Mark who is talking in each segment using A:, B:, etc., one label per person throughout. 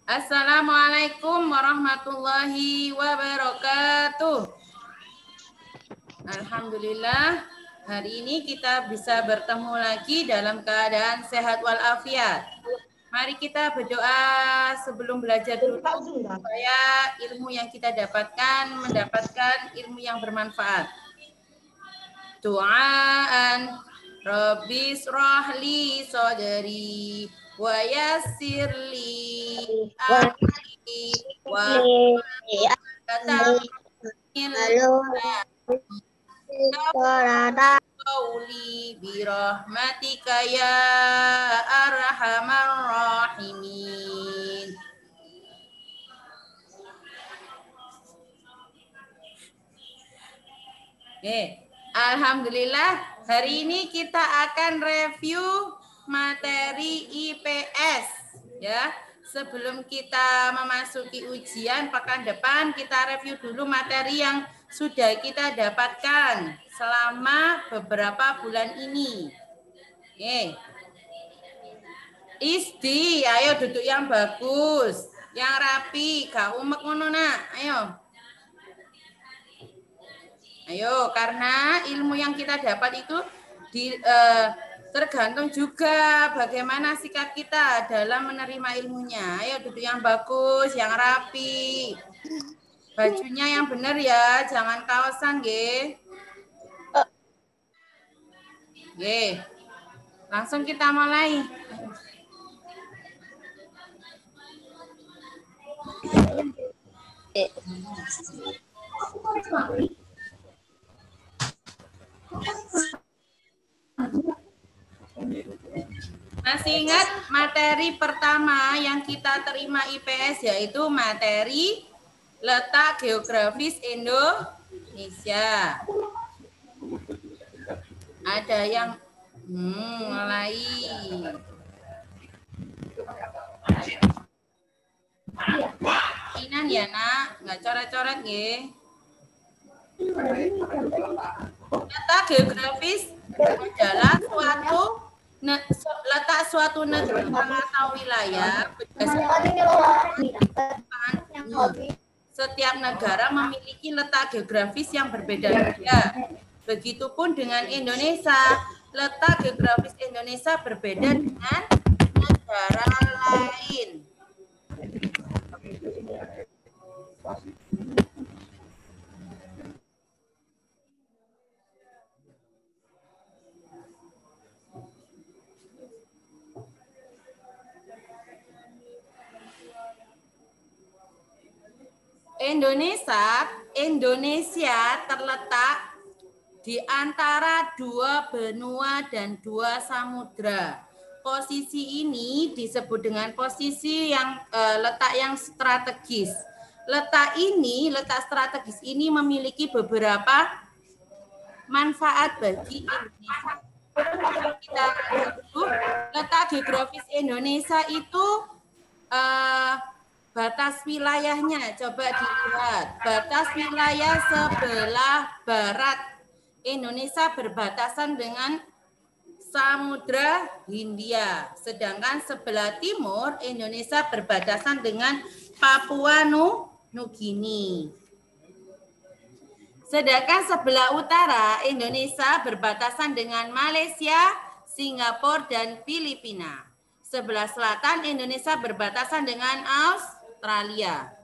A: Assalamualaikum warahmatullahi wabarakatuh. Alhamdulillah, hari ini kita bisa bertemu lagi dalam keadaan sehat walafiat. Mari kita berdoa sebelum belajar dulu supaya ilmu yang kita mendapatkan ilmu yang bermanfaat. Doaan Rabbi shrahli sadri wa yassirli amri wa qauli bi rahmatika ya arhamar rahimin. Alhamdulillah, hari ini kita akan review materi IPS ya. Sebelum kita memasuki ujian pekan depan, kita review dulu materi yang sudah kita dapatkan selama beberapa bulan ini. Isti, ayo duduk yang bagus, yang rapi, gak umek ngono nak. Ayo, karena ilmu yang kita dapat itu tergantung juga bagaimana sikap kita dalam menerima ilmunya. Ayo duduk yang bagus, yang rapi. Bajunya yang benar ya, jangan kaosan, nggih. Nggih. Langsung kita mulai. Masih ingat materi pertama yang kita terima IPS yaitu materi letak geografis Indonesia. Ada yang mulai. Inan ya nak, nggak coret-coret nggih. Letak geografis adalah letak suatu negara atau wilayah setiap negara memiliki letak geografis yang berbeda-beda. Begitupun dengan Indonesia, letak geografis Indonesia berbeda dengan negara lain. Indonesia terletak di antara dua benua dan dua samudra. Posisi ini disebut dengan posisi yang letak yang strategis. Letak strategis ini memiliki beberapa manfaat bagi Indonesia. Kita dulu, letak geografis Indonesia itu batas wilayahnya, coba dilihat. Batas wilayah sebelah barat Indonesia berbatasan dengan Samudra Hindia. Sedangkan sebelah timur Indonesia berbatasan dengan Papua Nugini. Sedangkan sebelah utara Indonesia berbatasan dengan Malaysia, Singapura, dan Filipina. Sebelah selatan Indonesia berbatasan dengan Australia.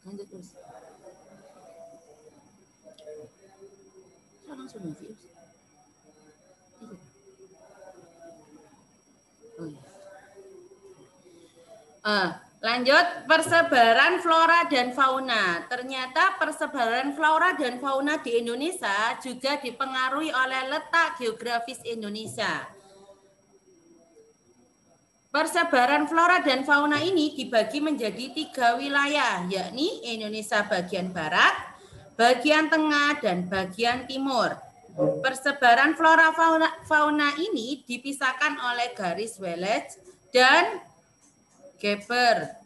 A: Lanjut terus. Langsung lanjut, persebaran flora dan fauna. Ternyata persebaran flora dan fauna di Indonesia juga dipengaruhi oleh letak geografis Indonesia. Persebaran flora dan fauna ini dibagi menjadi 3 wilayah, yakni Indonesia bagian barat, bagian tengah, dan bagian timur. Persebaran flora fauna ini dipisahkan oleh garis Wallace dan Geber.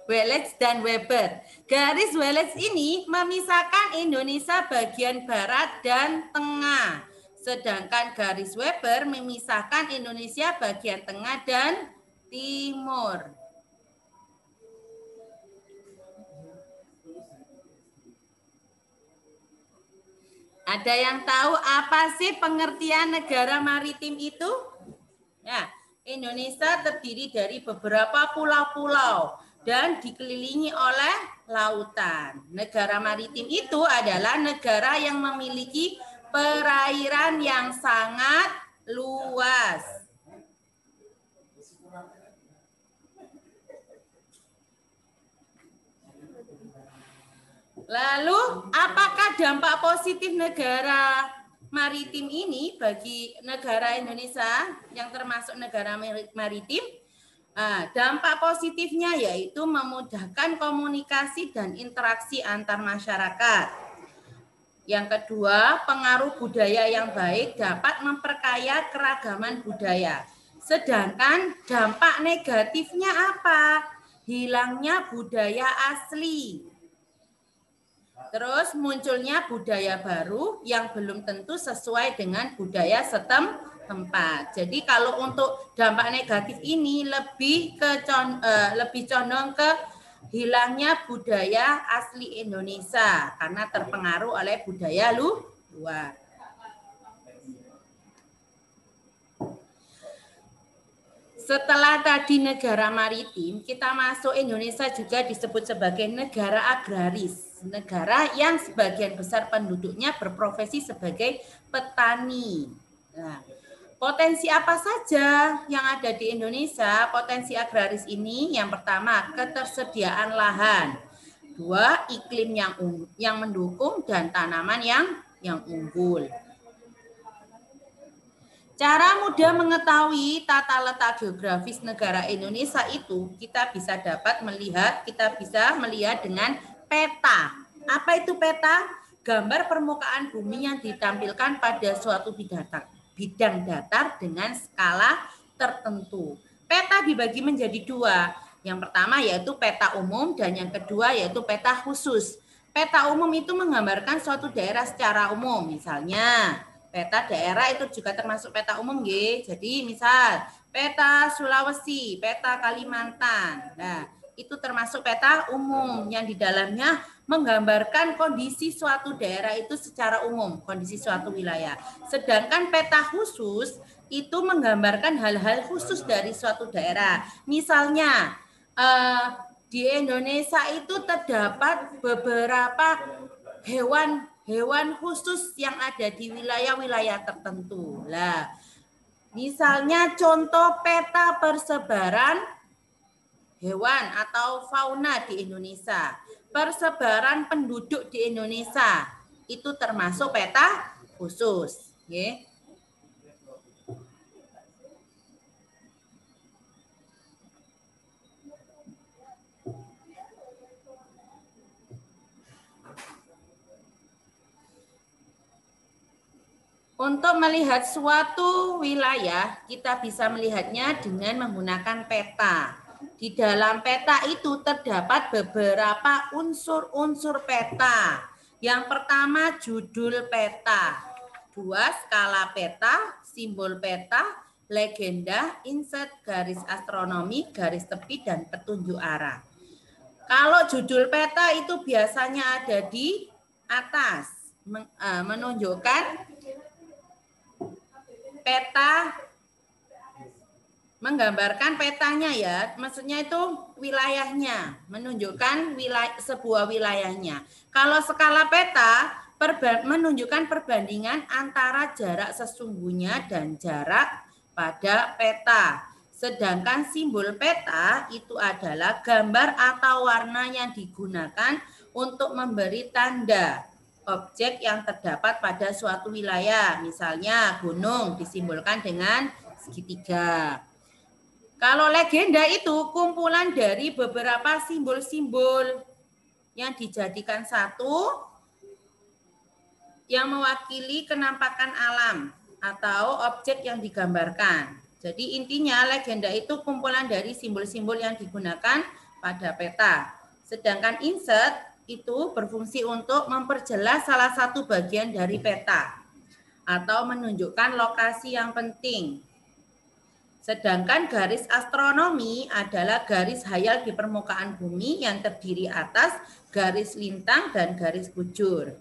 A: Wallace dan Weber. Garis Wallace ini memisahkan Indonesia bagian barat dan tengah. Sedangkan garis Weber memisahkan Indonesia bagian tengah dan timur. Ada yang tahu apa sih pengertian negara maritim itu? Ya, Indonesia terdiri dari beberapa pulau-pulau dan dikelilingi oleh lautan. Negara maritim itu adalah negara yang memiliki perairan yang sangat luas. Lalu, apakah dampak positif negara maritim ini bagi negara Indonesia yang termasuk negara maritim? Dampak positifnya yaitu memudahkan komunikasi dan interaksi antar masyarakat. Yang kedua, pengaruh budaya yang baik dapat memperkaya keragaman budaya. Sedangkan dampak negatifnya apa? Hilangnya budaya asli. Terus munculnya budaya baru yang belum tentu sesuai dengan budaya setempat. Jadi kalau untuk dampak negatif ini lebih condong ke hilangnya budaya asli Indonesia karena terpengaruh oleh budaya luar. Setelah tadi negara maritim, kita masuk Indonesia juga disebut sebagai negara agraris. Negara yang sebagian besar penduduknya berprofesi sebagai petani. Nah, potensi apa saja yang ada di Indonesia? Potensi agraris ini yang pertama ketersediaan lahan, dua iklim yang mendukung dan tanaman yang unggul. Cara mudah mengetahui tata letak geografis negara Indonesia itu kita bisa melihat dengan peta. Apa itu peta? Gambar permukaan bumi yang ditampilkan pada suatu bidang datar dengan skala tertentu. Peta dibagi menjadi dua. Yang pertama yaitu peta umum dan yang kedua yaitu peta khusus. Peta umum itu menggambarkan suatu daerah secara umum. Misalnya peta daerah itu juga termasuk peta umum, jadi misal peta Sulawesi, peta Kalimantan. Nah, itu termasuk peta umum yang di dalamnya menggambarkan kondisi suatu daerah itu secara umum, kondisi suatu wilayah. Sedangkan peta khusus itu menggambarkan hal-hal khusus dari suatu daerah. Misalnya di Indonesia itu terdapat beberapa hewan khusus yang ada di wilayah-wilayah tertentu. Lah, misalnya contoh peta persebaran hewan atau fauna di Indonesia, persebaran penduduk di Indonesia itu termasuk peta khusus. Okay. Untuk melihat suatu wilayah, kita bisa melihatnya dengan menggunakan peta. Di dalam peta itu terdapat beberapa unsur-unsur peta. Yang pertama judul peta, dua skala peta, simbol peta, legenda, insert, garis astronomi, garis tepi, dan petunjuk arah. Kalau judul peta itu biasanya ada di atas, menunjukkan peta, menggambarkan petanya ya, maksudnya itu wilayahnya, menunjukkan sebuah wilayahnya. Kalau skala peta menunjukkan perbandingan antara jarak sesungguhnya dan jarak pada peta. Sedangkan simbol peta itu adalah gambar atau warna yang digunakan untuk memberi tanda objek yang terdapat pada suatu wilayah. Misalnya gunung disimbolkan dengan segitiga. Kalau legenda itu kumpulan dari beberapa simbol-simbol yang dijadikan satu yang mewakili kenampakan alam atau objek yang digambarkan. Jadi intinya legenda itu kumpulan dari simbol-simbol yang digunakan pada peta. Sedangkan insert itu berfungsi untuk memperjelas salah satu bagian dari peta atau menunjukkan lokasi yang penting. Sedangkan garis astronomi adalah garis hayal di permukaan bumi yang terdiri atas garis lintang dan garis bujur.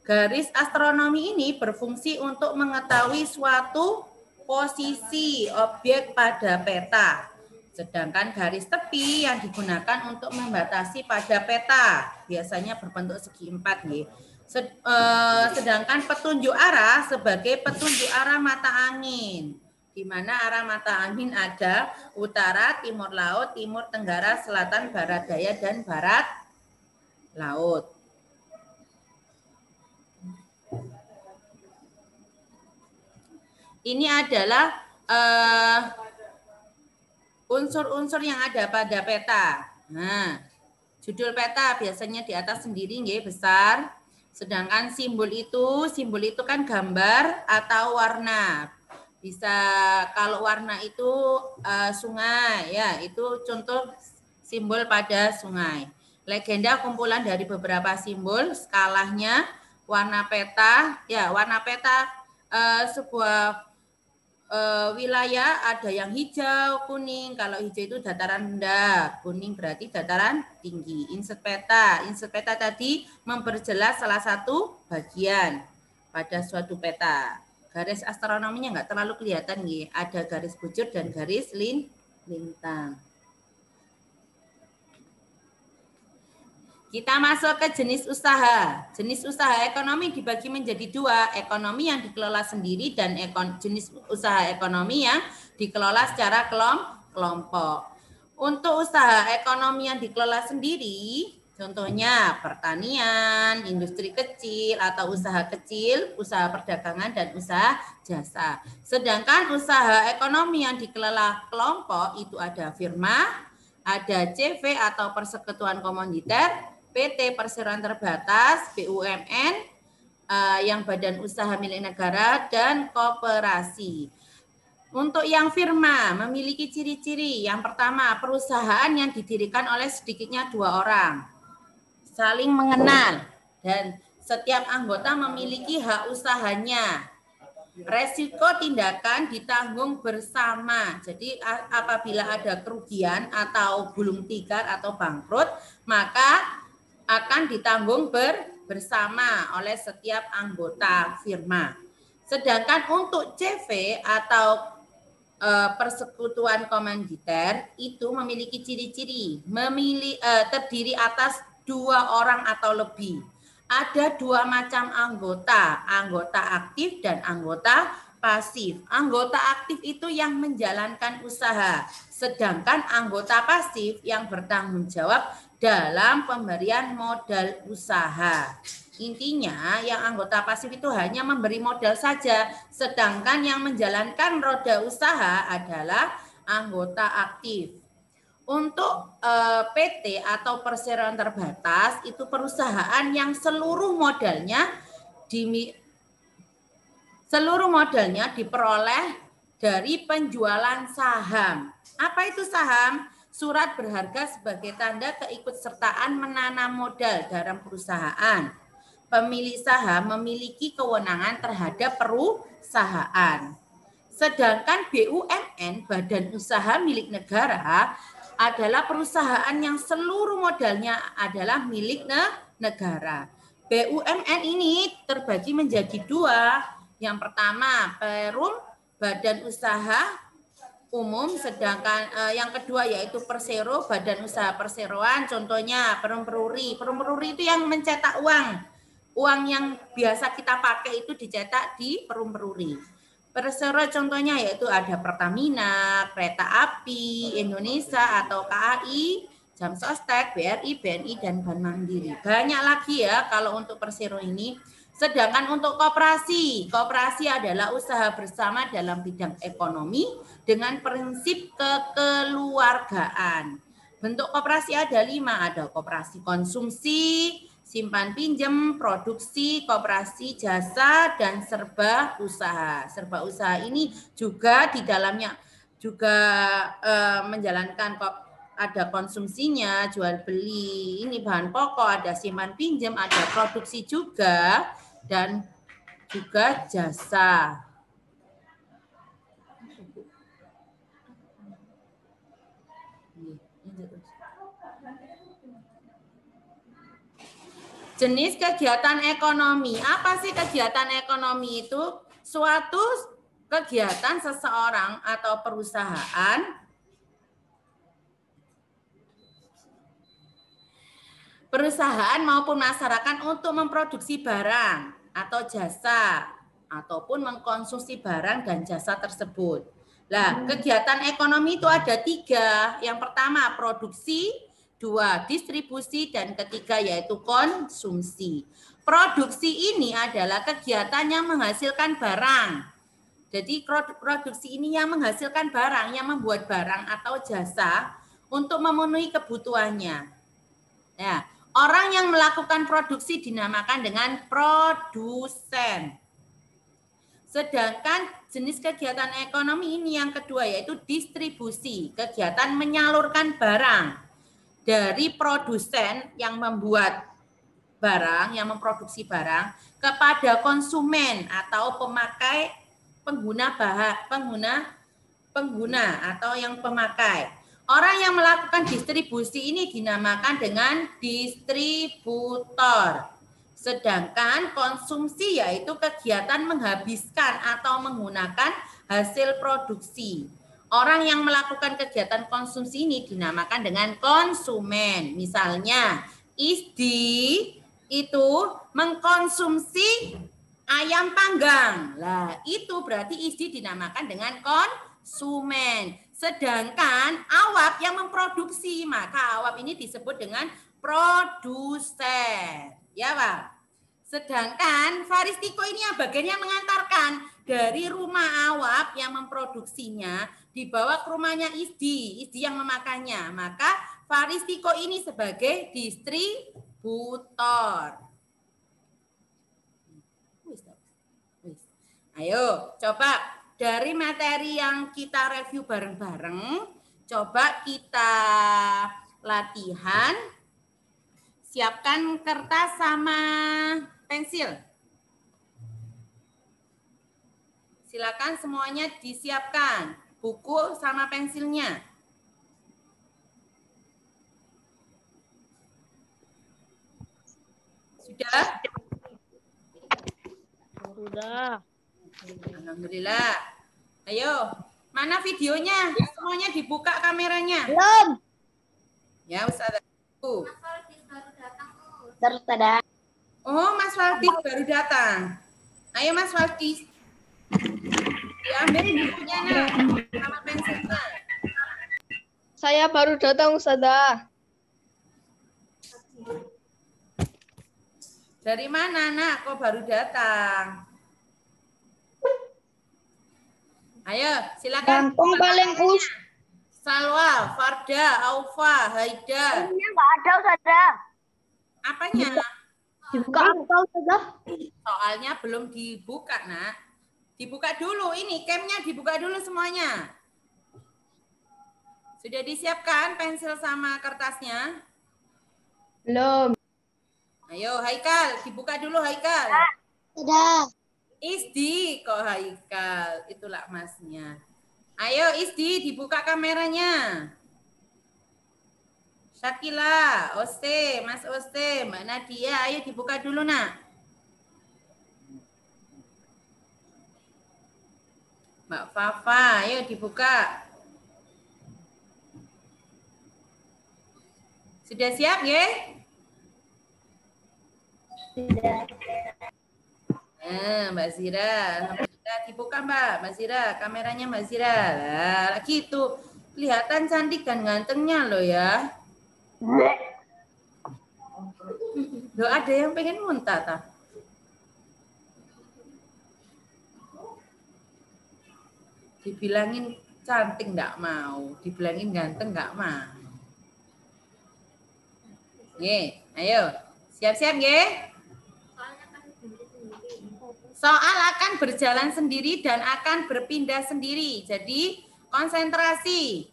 A: Garis astronomi ini berfungsi untuk mengetahui suatu posisi objek pada peta. Sedangkan garis tepi yang digunakan untuk membatasi pada peta biasanya berbentuk segi 4 nih. Sedangkan petunjuk arah sebagai petunjuk arah mata angin, di mana arah mata angin ada utara, timur laut, timur tenggara, selatan, barat daya, dan barat laut. Ini adalah unsur-unsur yang ada pada peta. Nah, judul peta biasanya di atas sendiri nggih besar. Sedangkan simbol itu kan gambar atau warna. Bisa kalau warna itu sungai ya, itu contoh simbol pada sungai. Legenda kumpulan dari beberapa simbol, skalanya, warna peta, ya warna peta sebuah wilayah ada yang hijau, kuning. Kalau hijau itu dataran rendah, kuning berarti dataran tinggi. Insert peta tadi memperjelas salah satu bagian pada suatu peta. Garis astronominya nggak terlalu kelihatan nih. Ada garis bujur dan garis lintang. Kita masuk ke jenis usaha. Jenis usaha ekonomi dibagi menjadi dua, ekonomi yang dikelola sendiri dan jenis usaha ekonomi yang dikelola secara kelompok. Untuk usaha ekonomi yang dikelola sendiri, contohnya pertanian, industri kecil atau usaha kecil, usaha perdagangan dan usaha jasa. Sedangkan usaha ekonomi yang dikelola kelompok itu ada firma, ada CV atau persekutuan komoditer, PT perseroan terbatas, BUMN, yang badan usaha milik negara, dan koperasi. Untuk yang firma memiliki ciri-ciri. Yang pertama, perusahaan yang didirikan oleh sedikitnya 2 orang, saling mengenal, dan setiap anggota memiliki hak usahanya. Resiko tindakan ditanggung bersama. Jadi apabila ada kerugian atau gulung tikar atau bangkrut, maka akan ditanggung bersama oleh setiap anggota firma. Sedangkan untuk CV atau persekutuan komanditer itu memiliki ciri-ciri, terdiri atas 2 orang atau lebih. Ada 2 macam anggota aktif dan anggota pasif. Anggota aktif itu yang menjalankan usaha, sedangkan anggota pasif yang bertanggung jawab dalam pemberian modal usaha. Intinya yang anggota pasif itu hanya memberi modal saja, sedangkan yang menjalankan roda usaha adalah anggota aktif. Untuk PT atau perseroan terbatas itu perusahaan yang seluruh modalnya diperoleh dari penjualan saham. Apa itu saham? Surat berharga sebagai tanda keikutsertaan menanam modal dalam perusahaan. Pemilik saham memiliki kewenangan terhadap perusahaan. Sedangkan BUMN, badan usaha milik negara, adalah perusahaan yang seluruh modalnya adalah milik negara. BUMN ini terbagi menjadi 2. Yang pertama, Perum, badan usaha umum, sedangkan yang kedua yaitu Persero, badan usaha perseroan, contohnya Perum Peruri. Perum Peruri itu yang mencetak uang yang biasa kita pakai itu dicetak di Perum Peruri. Persero contohnya yaitu ada Pertamina, Kereta Api Indonesia atau KAI, Jam Sostek, BRI, BNI, dan Bank Mandiri. Banyak lagi ya kalau untuk Persero ini. Sedangkan untuk koperasi adalah usaha bersama dalam bidang ekonomi dengan prinsip kekeluargaan. Bentuk koperasi ada 5, ada koperasi konsumsi, simpan pinjam, produksi, koperasi jasa, dan serba usaha. Serba usaha ini juga di dalamnya juga menjalankan ada konsumsinya, jual beli, ini bahan pokok, ada simpan pinjam, ada produksi juga, dan juga jasa. Jenis kegiatan ekonomi. Apa sih kegiatan ekonomi itu? Suatu kegiatan seseorang atau perusahaan maupun masyarakat untuk memproduksi barang atau jasa ataupun mengkonsumsi barang dan jasa tersebut. Nah, kegiatan ekonomi itu ada 3. Yang pertama produksi, 2 distribusi, dan ketiga yaitu konsumsi. Produksi ini adalah kegiatan yang menghasilkan barang. Jadi produksi ini yang menghasilkan barang, yang membuat barang atau jasa untuk memenuhi kebutuhannya. Ya, orang yang melakukan produksi dinamakan dengan produsen. Sedangkan jenis kegiatan ekonomi ini yang kedua yaitu distribusi, kegiatan menyalurkan barang dari produsen yang membuat barang, yang memproduksi barang kepada konsumen atau pemakai, pengguna atau yang pemakai. Orang yang melakukan distribusi ini dinamakan dengan distributor. Sedangkan konsumsi yaitu kegiatan menghabiskan atau menggunakan hasil produksi. Orang yang melakukan kegiatan konsumsi ini dinamakan dengan konsumen. Misalnya, ISDI itu mengkonsumsi ayam panggang. Lah, itu berarti ISDI dinamakan dengan konsumen. Sedangkan awap yang memproduksi, maka awap ini disebut dengan produsen. Ya, Pak. Sedangkan faristiko ini yang bagian yang mengantarkan dari rumah awap yang memproduksinya dibawa ke rumahnya ISDI yang memakannya. Maka faristiko ini sebagai distributor. Ayo, coba dari materi yang kita review bareng-bareng, coba kita latihan. Siapkan kertas sama pensil. Silakan semuanya disiapkan. Buku sama pensilnya. Sudah?
B: Sudah.
A: Alhamdulillah. Ayo, mana videonya? Semuanya dibuka kameranya.
B: Belum.
A: Ya, Ustazah. Oh, Mas Waldi baru datang. Ayo Mas Waldi. Diambil bukunya nak, sama pensilnya.
B: Saya baru datang, Ustazah.
A: Dari mana nak? Kok baru datang? Ayo, silakan.
B: Gampang paling us.
A: Salwa, Farda, Aufa, Haida.
B: Ini nggak ada, Ustazah.
A: Apanya?
B: Dibuka apa, Ustazah?
A: Soalnya belum dibuka, nak. Dibuka dulu. Ini camnya dibuka dulu semuanya. Sudah disiapkan pensil sama kertasnya?
B: Belum.
A: Ayo, Haikal. Dibuka dulu, Haikal.
B: Sudah.
A: Isdi, kok Haikal. Itulah masnya. Ayo, Isdi, dibuka kameranya. Syakila, Oste, Mas Oste, Mbak Nadia, ayo dibuka dulu, nak. Mbak Fafa, ayo dibuka. Sudah siap, ya?
B: Sudah.
A: Mbak Zira, alhamdulillah dibuka Mbak Zira, kameranya Mbak Zira. Lah, lagi itu kelihatan cantik dan gantengnya loh ya. Loh, ada yang pengen muntah tak? Dibilangin cantik nggak mau, dibilangin ganteng nggak mau. Nih, ayo siap-siap ya. Soal akan berjalan sendiri dan akan berpindah sendiri. Jadi konsentrasi.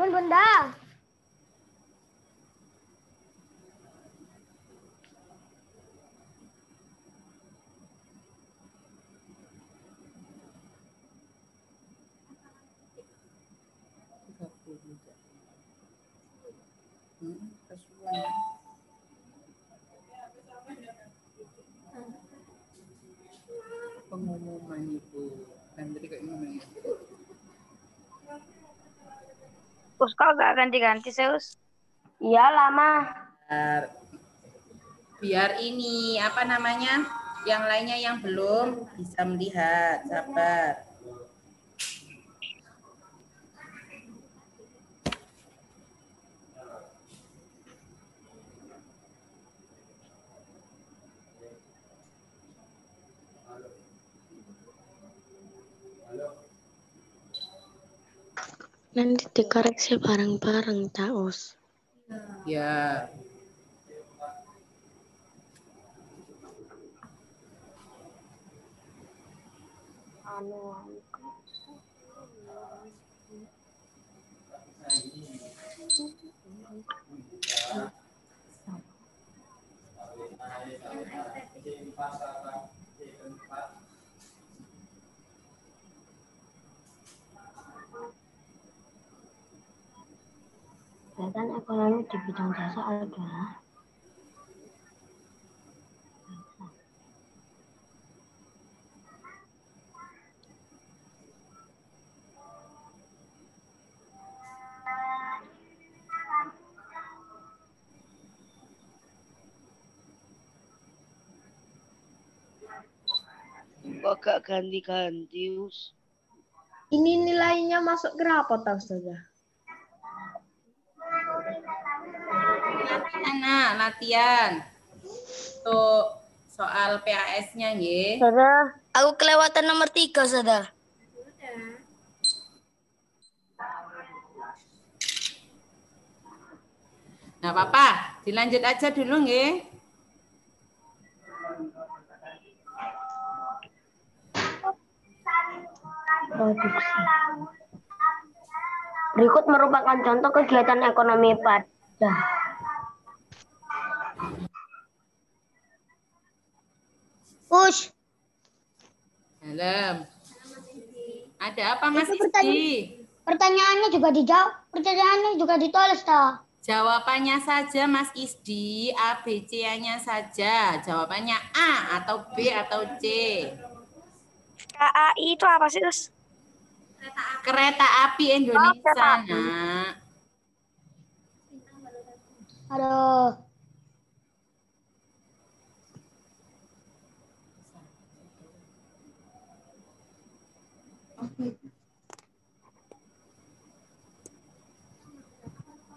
B: Bunda.
A: Pengumuman itu Andri kayak gimana?
C: Us kok gak ganti-ganti Zeus?
B: Iya lama.
A: Biar ini apa namanya? Yang lainnya yang belum bisa melihat, sabar.
D: Nanti dikoreksi bareng-bareng, Taus.
A: Ya.
B: Kegiatan ekonomi di bidang jasa adalah
C: Kok gak ganti-ganti Us?
B: ini nilainya masuk ke rapot tahu saja.
A: Latihan. Untuk soal PAS-nya nggih.
C: Saudara, aku kelewatan nomor 3, saudara.
A: Nah, apa-apa, dilanjut aja dulu nggih.
B: Produksi. Berikut merupakan contoh kegiatan ekonomi pada Push.
A: Dalam. Ada apa Mas Isdi?
B: Pertanyaannya juga dijawab, pertanyaannya juga ditulis toh.
A: Jawabannya saja Mas Isdi, A, B, C-nya saja. Jawabannya A atau B atau C.
C: KAI itu apa sih, Us?
A: Kereta api Indonesia, Nak.
B: Aduh.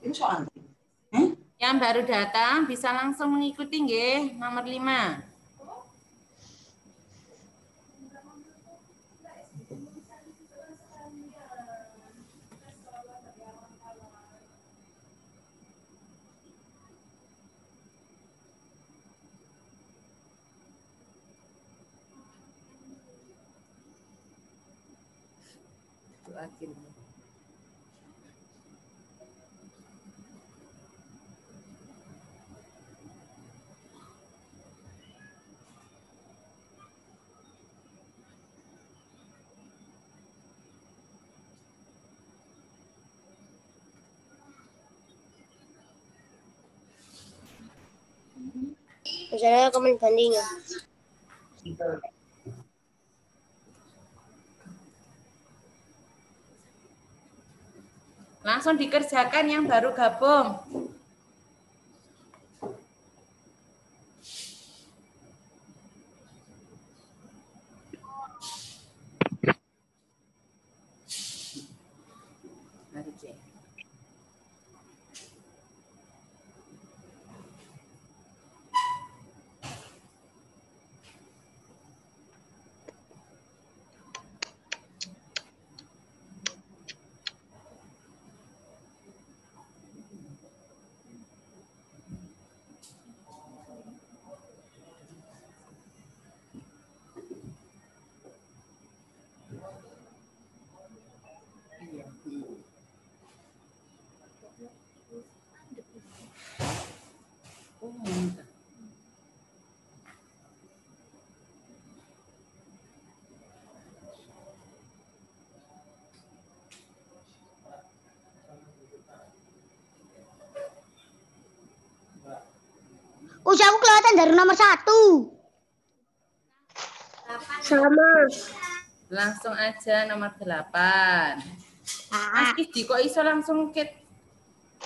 E: Itu soal.
A: Yang baru datang bisa langsung mengikuti nggih, nomor 5. Itu akhirnya.
B: Misalnya komen bandingnya.
A: Langsung dikerjakan yang baru gabung. Mari, Cek.
B: Usahaku kelihatan dari nomor 1.
E: Sama.
A: Langsung aja nomor 8. Mas
B: Ah,
A: Idi kok iso langsung ket.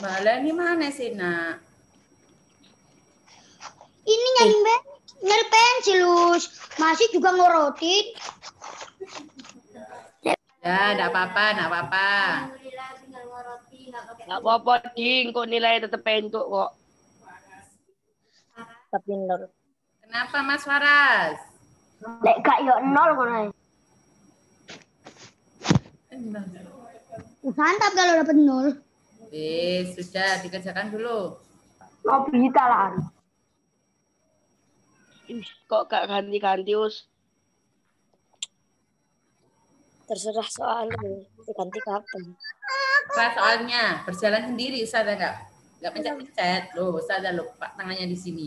A: Baleni mana sih, Nak?
B: ini nyari pensil, Lus. Masih juga ngorotin.
A: Ya, enggak apa-apa, enggak apa-apa.
E: Nggak apa-apa, Ding. Kok nilai tetap entuk kok. Tapi nol.
A: Kenapa Mas Waras?
E: Lek gak yo nol ngono.
B: Mantap kalau dapat 0.
A: Sudah dikerjakan dulu.
E: Mau bisa lah. Kok gak ganti-ganti, Us? Terserah soalnya. Diganti kapan?
A: Kelas soalnya berjalan sendiri, Ustaz enggak pencet-pencet. Loh, Ustaz ada lupa tangannya di sini.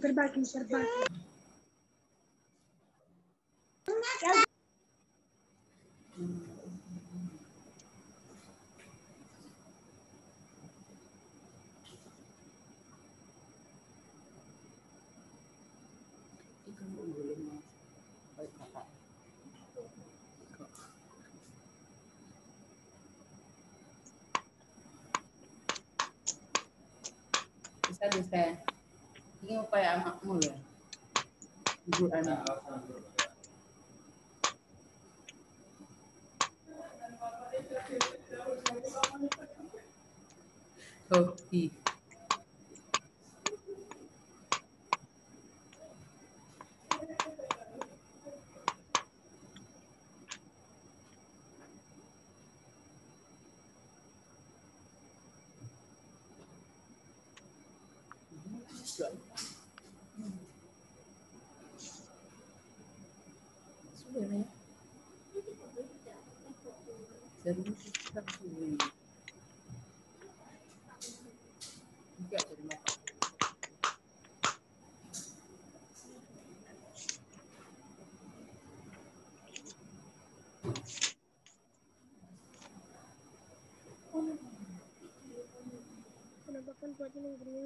B: Berbagi.
A: Bisa. Ini upaya anakmu loh. Ibu anak. Kopi.
E: Kenapa kan buat ini?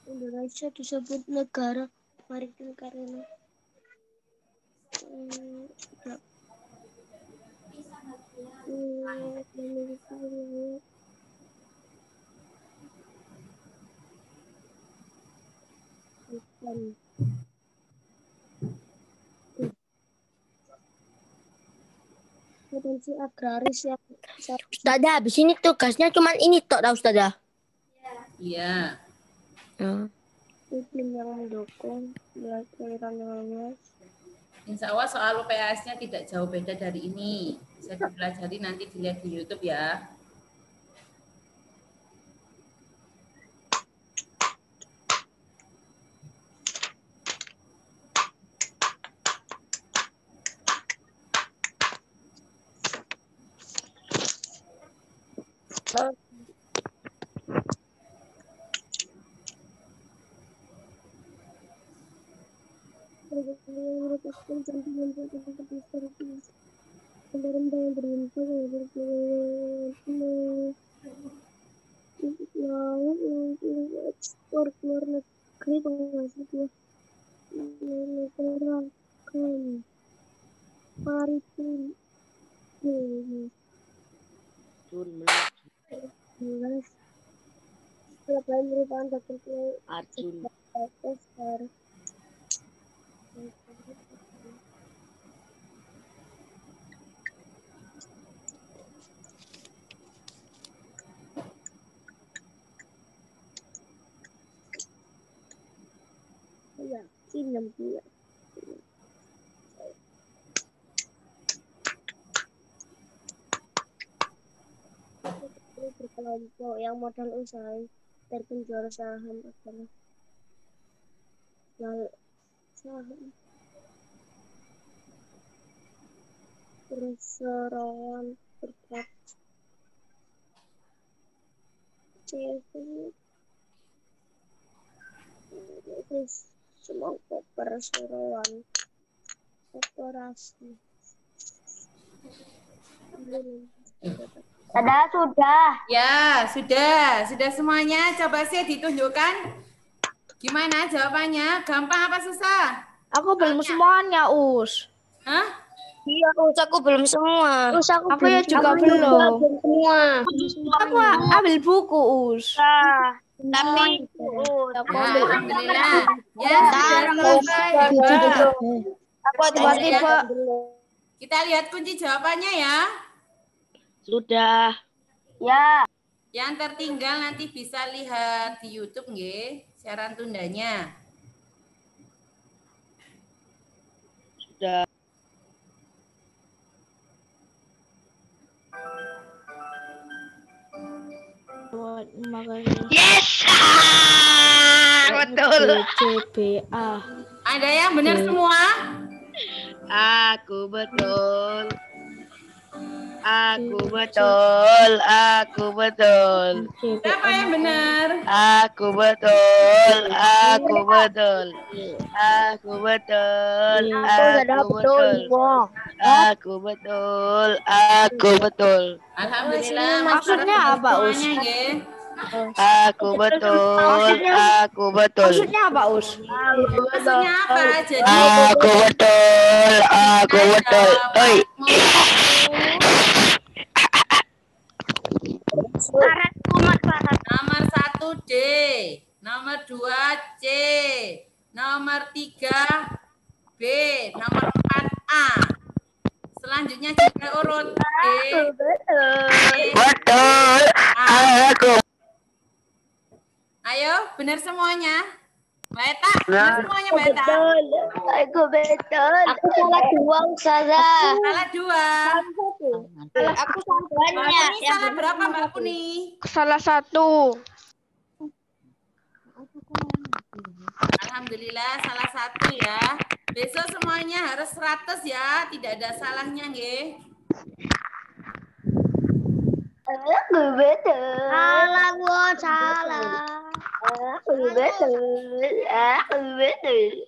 E: Indonesia disebut negara maritim karena memiliki potensi agraris yang
C: Ustazah, habis ini tugasnya cuma ini tok, tahu Ustazah?
A: Iya.
E: iklim yang mendukung aliran yang luas.
A: Insya Allah soal UPS-nya tidak jauh beda dari ini. Bisa dipelajari nanti dilihat di YouTube ya.
E: Merupakan contoh potensi historis pemerintah yang berinfak laut yang ekspor ke luar negeri penghasil menyerahkan maritim jelas selain merupakan bagian
C: Arjun.
E: besar yakin nanti ya. Berkelompok yang modal usaha terpenjual saham adalah saham perseroan berkat semoga perseroan operasi.
B: Sudah.
A: Ya, sudah semuanya. Coba sih ditunjukkan gimana jawabannya. Gampang apa susah?
C: Aku belum semuanya, Us.
A: Hah?
C: Iya, Us, aku belum semua.
B: Terus aku
C: ya juga belum.
B: semua.
C: Aku ambil buku, Us. Tapi aku ambil.
A: Alhamdulillah. Ya, sudah selesai. Hebat.
C: Aku tiba-tiba.
A: Kita lihat kunci jawabannya ya.
C: Sudah.
B: Ya.
A: Yang tertinggal nanti bisa lihat di YouTube nggih, siaran tundanya.
C: Sudah. Yes! Betul.
D: CBA.
A: Ada yang benar semua?
C: Aku betul. Aku betul. Aku betul.
A: Siapa yang benar?
C: Aku betul. Aku betul. Aku betul. Aku betul. Aku betul. Aku betul.
A: Alhamdulillah.
C: Maksudnya apa, Us?
A: Semuanya nggih.
C: Aku betul. Aku betul. Maksudnya apa, Us?
A: Maksudnya apa? Jadi
C: Aku betul. Aku betul. Oi.
A: Nomor 1 D, nomor 2 C, nomor 3 B, nomor 4 A. Selanjutnya juga urut D.
C: Betul. Aku.
A: Ayo, benar semuanya. Mbak Eta, benar semuanya Mbak Eta.
B: Aku betul. Aku salah 2, Ustazah.
A: Salah 2.
C: Aku
A: Mbak Kuni salah berapa Mbak Kuni?
C: salah 1.
A: Alhamdulillah salah 1 ya. Besok semuanya harus 100 ya, tidak ada salahnya nggih.
B: Aku betul. Salah, gua salah. Aku betul. Aku betul.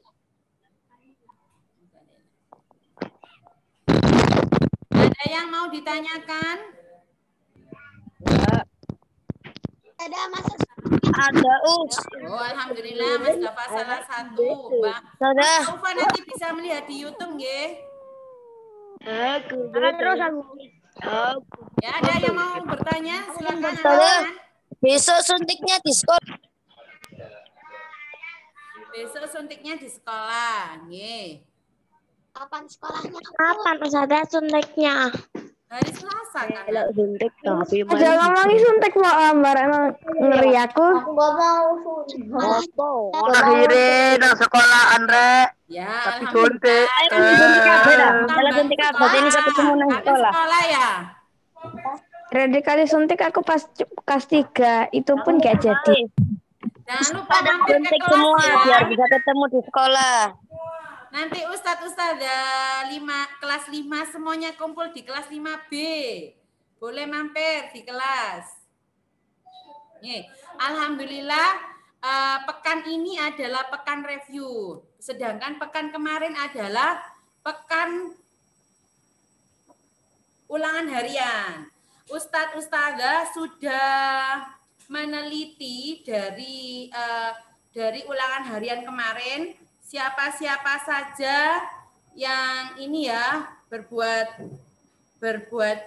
A: Ada yang mau ditanyakan?
B: Ada masuk.
C: Ada, Us.
A: Oh, alhamdulillah Mas Dafa salah 1. Mbak
C: Sudah.
A: Ufa nanti bisa melihat di YouTube nggih.
C: Aku
B: Terus aku.
A: Ya, ada yang mau bertanya? Silakan.
C: Sudah. Besok suntiknya di sekolah.
A: Besok suntiknya di sekolah, nggih.
B: Kapan sekolahnya?
D: Kapan Ustazah suntiknya?
A: Hari Selasa kan?
C: Suntik tapi
D: Jangan lagi suntik mau lambar emang ngeri aku.
B: Aku gak mau.
C: Akhirnya nang sekolah Andre.
A: Ya,
C: Tapi
A: alhamdulillah.
C: Kalau suntik apa? Ini saya ketemu nang
A: Akan
C: sekolah.
A: sekolah ya?
D: Terakhir kali suntik aku pas kelas 3 itu pun gak jadi.
A: Jangan lupa mampir ke
C: Suntik
A: kelas
C: semua
A: ya.
C: biar bisa ketemu di sekolah.
A: Nanti Ustadz-Ustadzah kelas 5 semuanya kumpul di kelas 5B. Boleh mampir di kelas. Nih, alhamdulillah pekan ini adalah pekan review. Sedangkan pekan kemarin adalah pekan ulangan harian. Ustadz-Ustadzah sudah meneliti dari ulangan harian kemarin. Siapa-siapa saja yang ini ya berbuat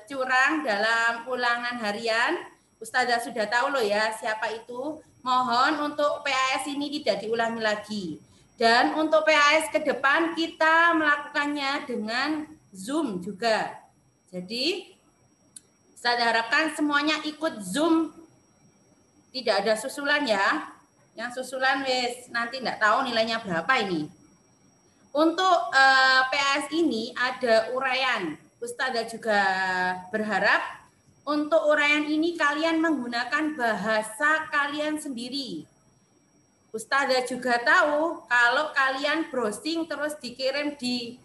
A: curang dalam ulangan harian, Ustazah sudah tahu loh ya siapa itu. Mohon untuk PAS ini tidak diulangi lagi. Dan untuk PAS ke depan kita melakukannya dengan Zoom juga. Jadi Ustazah harapkan semuanya ikut Zoom. Tidak ada susulan ya. Yang susulan wes nanti enggak tahu nilainya berapa ini. Untuk PAS ini ada uraian. Ustazah juga berharap untuk uraian ini kalian menggunakan bahasa kalian sendiri. Ustazah juga tahu kalau kalian browsing terus dikirim di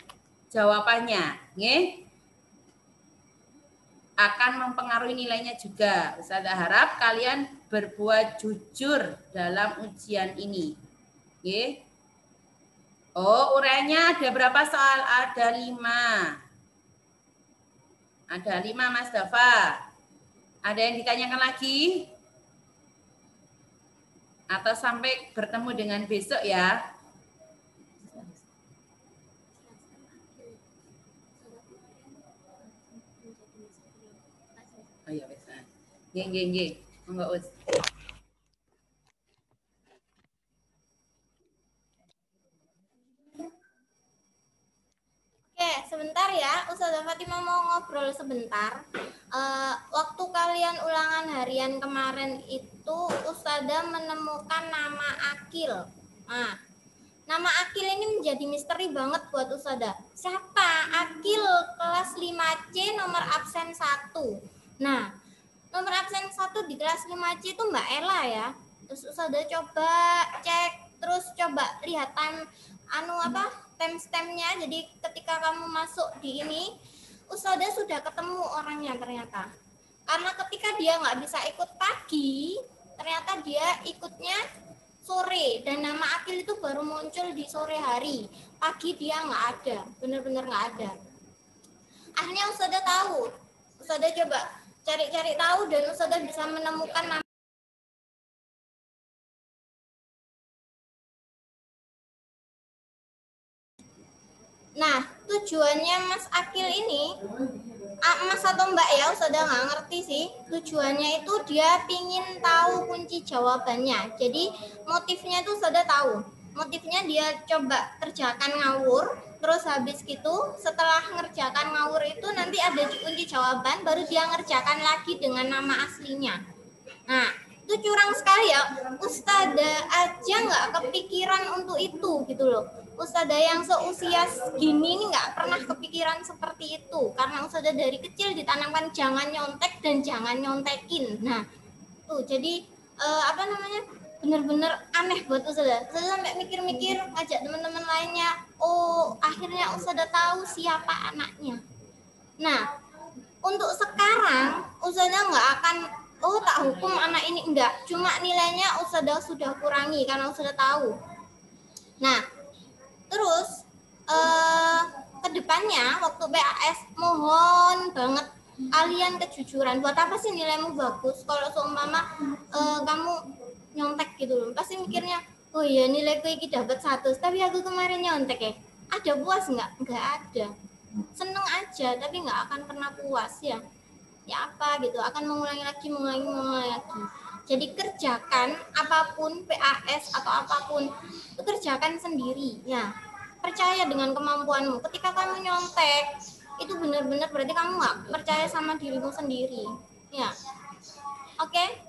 A: jawabannya, nggih. akan mempengaruhi nilainya juga. Ustazah harap kalian berbuat jujur dalam ujian ini. Oke. Oh, uraiannya ada berapa soal? Ada 5. Ada 5, Mas Dafa. Ada yang ditanyakan lagi? Atau sampai bertemu dengan besok ya? Oh iya, bisa. Nggih. Monggo, Us.
E: Oke, sebentar ya. Ustazah Fatimah mau ngobrol sebentar. Waktu kalian ulangan harian kemarin itu Ustazah menemukan nama Akil. Nah, nama Akil ini menjadi misteri banget buat Ustazah. Siapa? Akil kelas 5C nomor absen 1. Nah, nomor absen 1 di kelas 5C itu Mbak Ella ya. Terus Ustazah coba cek, terus coba lihat timestamp-nya. Jadi ketika kamu masuk di ini, Ustazah sudah ketemu orangnya ternyata. Karena ketika dia nggak bisa ikut pagi, ternyata dia ikutnya sore. Dan nama Akil itu baru muncul di sore hari. Pagi dia nggak ada, benar-benar nggak ada. Akhirnya Ustazah tahu. Ustazah coba cari-cari tahu dan Ustazah bisa menemukan nama. Nah, tujuannya Mas Akil ini, Mas atau Mbak ya, Ustazah nggak ngerti sih. Tujuannya itu dia pingin tahu kunci jawabannya. Jadi motifnya itu Ustazah tahu. Motifnya dia coba kerjakan ngawur, terus habis gitu setelah ngerjakan ngawur itu nanti ada kunci jawaban, baru dia ngerjakan lagi dengan nama aslinya. Nah, itu curang sekali ya. Ustazah aja nggak kepikiran untuk itu gitu loh. Ustazah yang seusia segini ini nggak pernah kepikiran seperti itu. Karena Ustazah dari kecil ditanamkan jangan nyontek dan jangan nyontekin. Nah, tuh jadi bener-bener aneh buat Ustazah. Ustazah sampai mikir-mikir, ngajak teman-teman lainnya. Oh, akhirnya Ustazah tahu siapa anaknya. Nah, untuk sekarang Ustazah nggak akan tak hukum anak ini, enggak. Cuma nilainya Ustazah sudah kurangi karena Ustazah tahu. Nah, terus kedepannya waktu PAS mohon banget kalian kejujuran. Buat apa sih nilaimu bagus kalau seumpama kamu nyontek gitu loh. Pasti mikirnya, oh iya nilaiku ini dapat 100, tapi aku kemarin nyontek ya. Ada puas nggak? Nggak ada. Seneng aja, tapi nggak akan pernah puas ya. Ya apa gitu, akan mengulangi lagi. Jadi kerjakan apapun, PAS atau apapun, itu kerjakan sendiri ya. Percaya dengan kemampuanmu. Ketika kamu nyontek, itu benar-benar berarti kamu nggak percaya sama dirimu sendiri ya. Oke?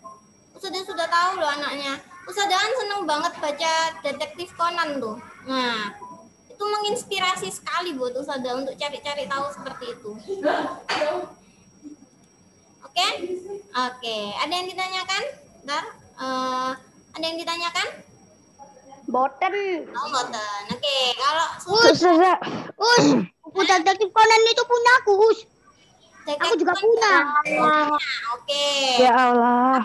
E: Ustazah sudah tahu loh anaknya. Ustazah kan seneng banget baca detektif Conan tuh. Nah, itu menginspirasi sekali buat Ustazah untuk cari-cari tahu seperti itu. Oke? Oke. Ada yang ditanyakan? Bentar. Ada yang ditanyakan?
B: Boten.
E: Oh, boten. Oke. Kalau
D: Ustazah,
B: Buku detektif Conan itu punya aku, Us. Aku juga punya.
E: Oke.
D: ya Allah.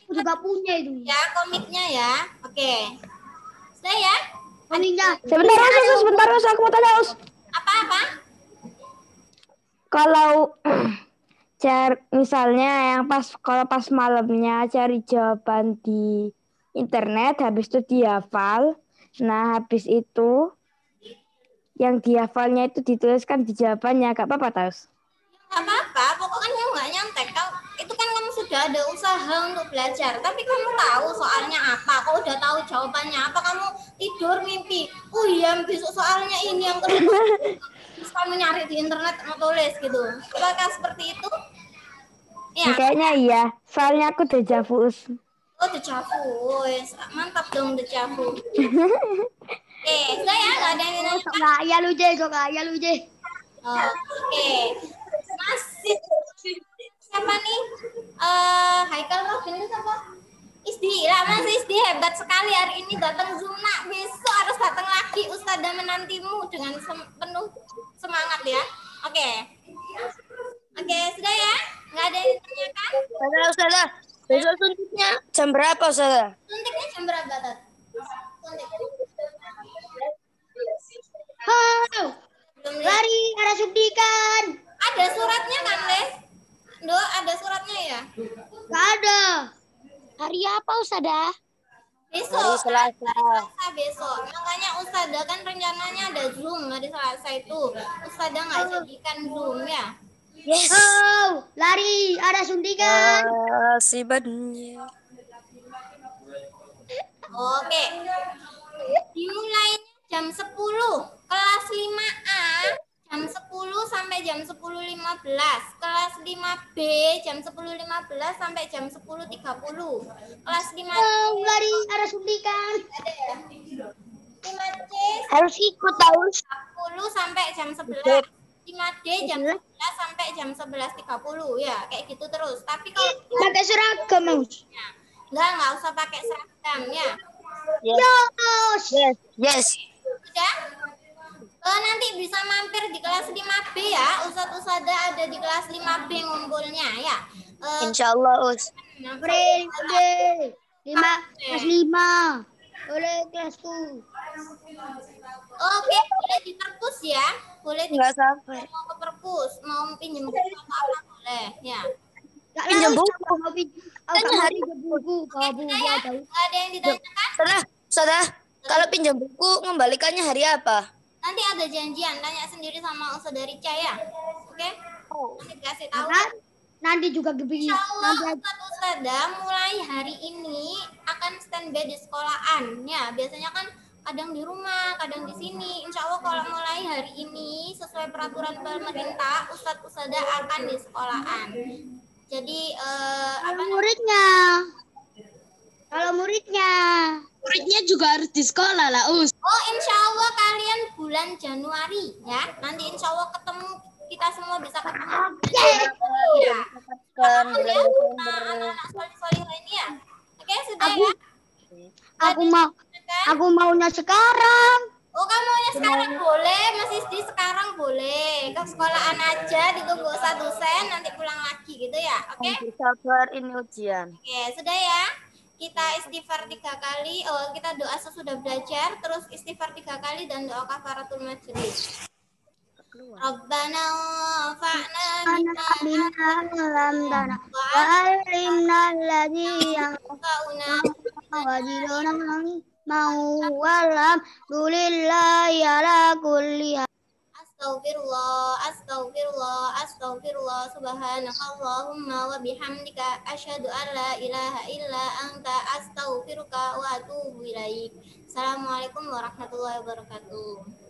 B: Aku juga punya itu.
E: Ya, komiknya ya. Oke. Sudah ya?
B: Komiknya.
D: Sebentar, Us, aku mau tanya, Us.
E: Apa-apa?
D: Kalau misalnya kalau pas malamnya cari jawaban di internet, habis itu dihafal. Nah, habis itu yang dihafalnya itu dituliskan di jawabannya, gak apa-apa, Taus?
E: Gak apa-apa, pokoknya kamu nggak nyontek. Itu kan kamu sudah ada usaha untuk belajar, tapi kamu tahu soalnya apa. Kalau udah tahu jawabannya apa, kamu tidur mimpi. Oh iya, besok soalnya ini yang kedua. Terus kamu nyari di internet mau tulis gitu. Apakah seperti itu? Ya.
D: Kayaknya iya, soalnya aku dejavu.
E: Oh, dejavu. Mantap dong dejavu. Saya nggak ada yang nanya.
B: Sok kaya lu, Je.
E: Oke. Masih siapa nih? Haikal Robin itu siapa? Isdi. Mas Isdi hebat sekali hari ini datang Zoom nak. Besok harus datang lagi. Ustazah menantimu dengan penuh semangat ya. Oke, sudah ya. Nggak ada yang ditanyakan?
C: Ustazah, besok suntiknya jam berapa, Ustazah?
E: Suntiknya jam berapa, Tat? Suntik.
B: Oh,
E: Belum lihat.
B: lari ada suntikan.
E: Ada suratnya kan, Les? Do, ada suratnya ya?
B: Gak ada. Hari apa Ustazah?
E: Besok.
C: Hari Selasa.
E: Selasa besok. Makanya Ustazah kan rencananya ada Zoom hari Selasa itu. Ustazah nggak jadikan Zoom ya?
C: Yes.
B: Oh, lari ada suntikan.
C: Sibatnya.
E: Oke. Dimulainya jam 10. Kelas 5A jam 10 sampai jam 10.15. Kelas 5B jam 10.15 sampai jam 10.30. Kelas 5
B: Oh, lari ada suntikan.
E: ada ya? 5C
C: Harus ikut tahu.
E: 10 sampai jam 11. 5D jam 11 sampai jam 11.30 ya, kayak gitu terus. Tapi kalau
B: Pakai seragam, Mas.
E: nggak usah pakai seragam ya.
B: Yos.
C: Yes.
E: Sudah? Nanti bisa mampir di kelas 5B ya. Ustadzah ada di kelas 5B ngumpulnya ya.
C: Insya Allah, Us.
B: April, kelas 5. Oleh kelas 2.
E: Oke, boleh di perpus ya. Boleh di
C: Nggak sabar.
E: mau ke perpus, mau pinjam buku apa boleh ya.
C: Pinjam buku.
B: Hari buku, bawa buku
E: Ya,
B: jauh.
E: nggak ada yang ditanyakan.
C: Ustazah, kalau pinjam buku mengembalikannya hari apa?
E: Nanti ada janjian, tanya sendiri sama Ustadzah Rica ya. Oke? Nanti kasih tahu.
B: Nanti juga
E: Insya Allah
B: nanti
E: Ustadzah mulai hari ini akan standby di sekolahan. Ya, biasanya kan kadang di rumah, kadang di sini. Insya Allah kalau mulai hari ini sesuai peraturan pemerintah, Ustadzah akan di sekolahan. Jadi
B: kalau muridnya
F: Muridnya juga harus di sekolah lah, Us.
E: Oh, insya Allah kalian bulan Januari ya. Nanti insya Allah ketemu, kita semua bisa ketemu. Ya. Anak-anak solih-solih ini ya. Oke, sudah ya.
B: aku maunya sekarang.
E: Oh, kamu maunya sekarang boleh, masih di sekarang boleh. Ke sekolahan aja, ditunggu usah dosen, nanti pulang lagi gitu ya. Oke?
C: Sabar, ini ujian.
E: Oke, sudah ya. Kita istighfar 3 kali. Oh, kita doa sesudah belajar, terus istighfar 3 kali dan doa kafaratul majlis. Rabbana fa'na bima
B: Alamdana wa alimna alladhi
E: yanfa'una
B: wajidona mau walam dulillahi ala kulli
E: Astaghfirullah, subhanakallahumma wa bihamdika asyhadu an la ilaha illa anta astaghfiruka wa atubu ilaik. Assalamualaikum warahmatullahi wabarakatuh.